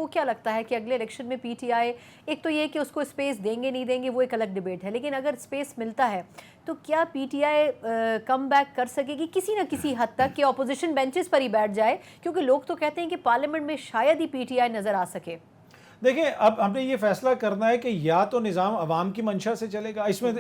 کو کیا لگتا ہے کہ اگلے الیکشن میں پی ٹی آئی، ایک تو یہ کہ اس کو اسپیس دیں گے نہیں دیں گے وہ ایک الگ ڈیبیٹ ہے، لیکن اگر اسپیس ملتا ہے تو کیا P T I come back کر سکے گی کسی نہ کسی حد تک کہ اپوزیشن بینچز پر ہی بیٹھ جائے؟ کیونکہ لوگ تو کہتے ہیں کہ پارلیمنٹ میں شاید ہی پی ٹی آئی نظر آ سکے۔ دیکھیں اب ہم نے یہ فیصلہ کرنا ہے کہ یا تو نظام عوام کی منشا سے چلے گا، اس میں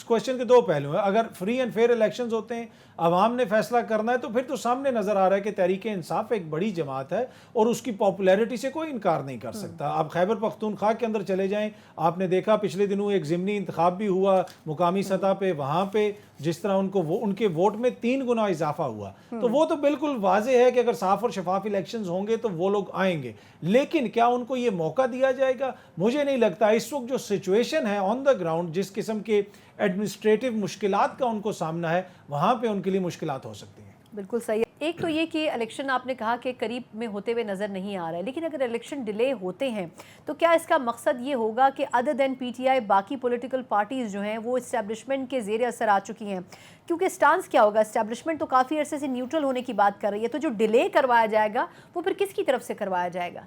کوشچن کے دو پہلو ہیں، اگر فری اینڈ فیئر الیکشنز ہوتے ہیں عوام نے فیصلہ کرنا ہے تو پھر تو سامنے نظر آ رہا ہے کہ تحریک انصاف ایک بڑی جماعت ہے اور اس کی پاپولیرٹی سے کوئی انکار نہیں کر سکتا۔ آپ خیبر پختونخوا کے اندر چلے جائیں، آپ نے دیکھا پچھلے دنوں ایک ضمنی انتخاب بھی ہوا مقامی سطح پہ، وہاں پہ جس طرح ان کے ووٹ میں 3 گنا اضافہ ہوا، تو وہ تو بالکل واضح ہے کہ اگر صاف اور شفاف الیکشنز ہوں گے تو وہ لوگ آئیں گے، لیکن کیا ان کو یہ موقع دیا جائے گا؟ مجھے نہیں لگتا۔ اس وقت جو سچویشن ہے آن دا گراؤنڈ، جس قسم کے ایڈمنسٹریٹو مشکلات کا ان کو سامنا ہے، وہاں پہ ان کے لیے مشکلات ہو سکتی ہیں۔ بالکل صحیح۔ ایک تو یہ کہ الیکشن آپ نے کہا کہ قریب میں ہوتے ہوئے نظر نہیں آ رہا ہے، لیکن اگر الیکشن ڈیلے ہوتے ہیں تو کیا اس کا مقصد یہ ہوگا کہ other then P T I باقی پولیٹیکل پارٹیز جو ہیں وہ اسٹیبلشمنٹ کے زیر اثر آ چکی ہیں؟ کیونکہ سٹانس کیا ہوگا، اسٹیبلشمنٹ تو کافی عرصے سے نیوٹرل ہونے کی بات کر رہی ہے، تو جو ڈیلے کروایا جائے گا وہ پھر کس کی طرف سے کروایا جائے گا؟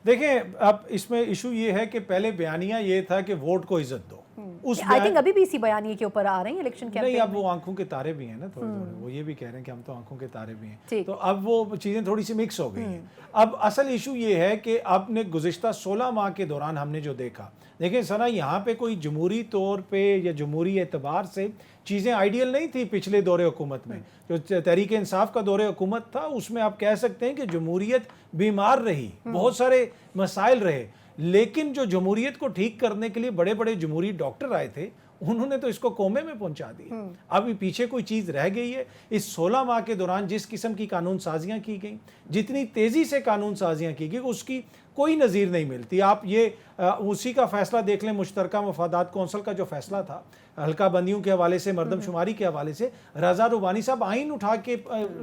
دیکھیں اب اس میں ایشو یہ ہے کہ پہلے بیانیہ یہ تھا کہ ووٹ کو عزت دو، آئی تھنک ابھی بھی اسی بیانیے کے اوپر آ رہے ہیں الیکشن کیمپین نہیں، اب وہ آنکھوں کے تارے بھی ہیں نا تھوڑے تھوڑے، وہ یہ بھی کہہ رہے ہیں کہ ہم تو آنکھوں کے تارے بھی ہیں، تو اب وہ چیزیں تھوڑی سی مکس ہو گئی ہیں۔ اب اصل ایشو یہ ہے کہ اب نے گزشتہ 16 ماہ کے دوران ہم نے جو دیکھا، دیکھیں سنا یہاں پہ کوئی جمہوری طور پہ یا جمہوری اعتبار سے چیزیں آئیڈیل نہیں تھی۔ پچھلے دور حکومت میں جو تحریک انصاف کا دور حکومت تھا، اس میں آپ کہہ سکتے ہیں کہ جمہوریت بیمار رہی، بہت سارے مسائل رہے، لیکن جو جمہوریت کو ٹھیک کرنے کے لیے بڑے بڑے جمہوری ڈاکٹر آئے تھے، انہوں نے تو اس کو کومے میں پہنچا دیا۔ اب پیچھے کوئی چیز رہ گئی ہے؟ اس 16 ماہ کے دوران جس قسم کی قانون سازیاں کی گئیں، جتنی تیزی سے قانون سازیاں کی گئی، اس کی کوئی نظیر نہیں ملتی۔ آپ یہ اسی کا فیصلہ دیکھ لیں، مشترکہ مفادات کونسل کا جو فیصلہ تھا حلقہ بندیوں کے حوالے سے، مردم شماری کے حوالے سے، رضا روبانی صاحب آئین اٹھا کے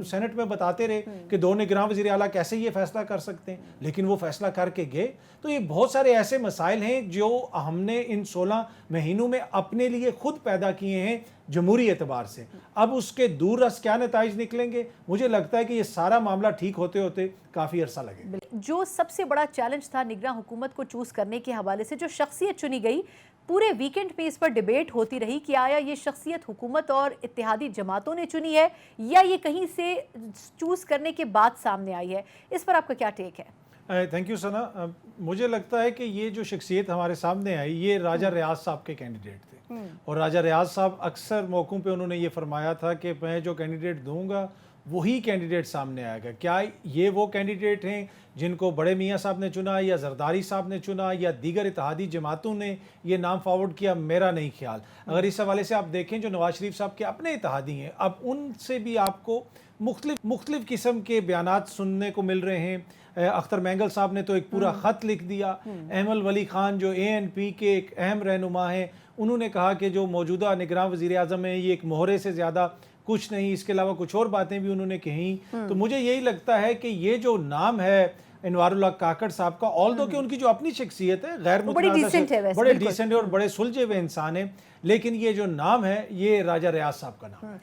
سینٹ میں بتاتے رہے کہ 2 نگراں وزیر اعلیٰ کیسے یہ فیصلہ کر سکتے ہیں، لیکن وہ فیصلہ کر کے گئے۔ تو یہ بہت سارے ایسے مسائل ہیں جو ہم نے ان 16 مہینوں میں اپنے لیے خود پیدا کیے ہیں جمہوری اعتبار سے۔ اب اس کے دور رس کیا نتائج نکلیں گے؟ مجھے لگتا ہے کہ یہ سارا معاملہ ٹھیک ہوتے ہوتے کافی عرصہ لگے گا۔ جو سب سے بڑا چیلنج تھا نگراں حکومت کو چوز کرنے کے حوالے سے، جو شخصیت چنی گئی، پورے ویکنڈ پہ اس پر ڈیبیٹ ہوتی رہی کہ آیا یہ شخصیت حکومت اور اتحادی جماعتوں نے چنی ہے یا یہ کہیں سے چوز کرنے کے بعد سامنے آئی ہے؟ اس پر آپ کا کیا ٹیک ہے؟ تھینک یو سنا۔ مجھے لگتا ہے کہ یہ جو شخصیت ہمارے سامنے آئی، یہ راجہ ریاض صاحب کے کینڈیڈیٹ تھے، اور راجہ ریاض صاحب اکثر موقعوں پہ انہوں نے یہ فرمایا تھا کہ میں جو کینڈیڈیٹ دوں گا وہی کینڈیڈیٹ سامنے آئے گا۔ کیا یہ وہ کینڈیڈیٹ ہیں جن کو بڑے میاں صاحب نے چنا یا زرداری صاحب نے چنا یا دیگر اتحادی جماعتوں نے یہ نام فارورڈ کیا؟ میرا نہیں خیال۔ اگر اس حوالے سے آپ دیکھیں جو نواز شریف صاحب کے اپنے اتحادی ہیں، اب ان سے بھی آپ کو مختلف قسم کے بیانات سننے کو مل رہے ہیں۔ اختر مینگل صاحب نے تو ایک پورا خط لکھ دیا۔ ایمل ولی خان جو اے این پی کے ایک اہم رہنما ہیں، انہوں نے کہا کہ جو موجودہ نگراں وزیر اعظم ہیں یہ ایک مہرے سے زیادہ کچھ نہیں، اس کے علاوہ کچھ اور باتیں بھی انہوں نے کہیں۔ تو مجھے یہی لگتا ہے کہ یہ جو نام ہے انوار اللہ کاکڑ صاحب کا، آلدو کہ ان کی جو اپنی شخصیت ہے غیر متنازع، بڑے ڈیسنٹ اور بڑے سلجھے ہوئے انسان ہیں، لیکن یہ جو نام ہے یہ راجہ ریاض صاحب کا نام ہے۔